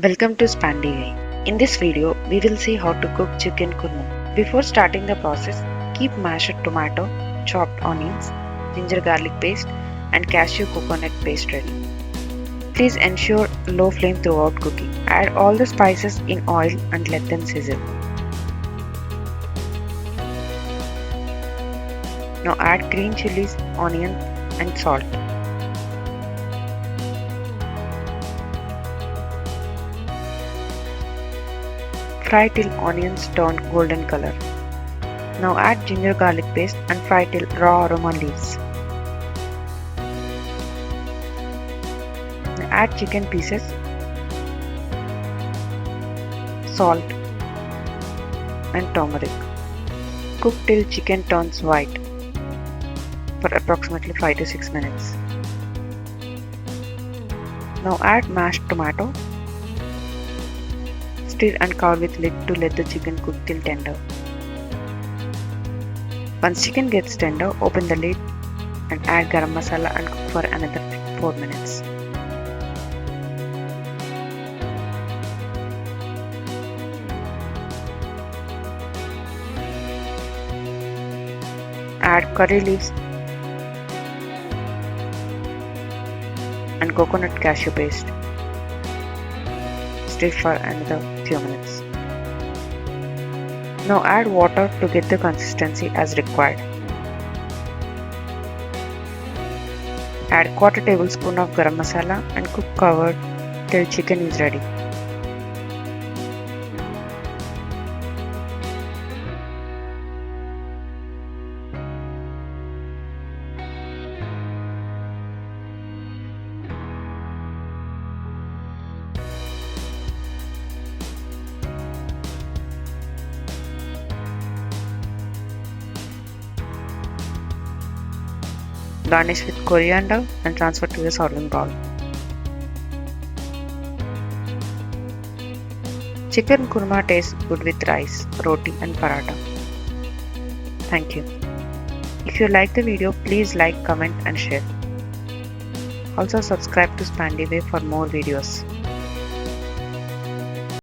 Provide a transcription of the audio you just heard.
Welcome to Spandy. In this video, we will see how to cook chicken kurma. Before starting the process, keep mashed tomato, chopped onions, ginger garlic paste, and cashew coconut paste ready. Please ensure low flame throughout cooking. Add all the spices in oil and let them sizzle. Now add green chilies, onion, and salt. Fry till onions turn golden color. Now add ginger garlic paste and fry till raw aroma leaves. Now add chicken pieces, salt and turmeric. Cook till chicken turns white for approximately 5 to 6 minutes. Now add mashed tomato. Stir and cover with lid to let the chicken cook till tender. Once chicken gets tender, open the lid and add garam masala and cook for another 4 minutes. Add curry leaves and coconut cashew paste. Stir for another few minutes. Now add water to get the consistency as required. Add quarter tablespoon of garam masala and cook covered till chicken is ready. Garnish with coriander and transfer to the serving bowl. Chicken kurma tastes good with rice, roti and paratha. Thank you. If you like the video, please like, comment and share. Also subscribe to Spandyway for more videos.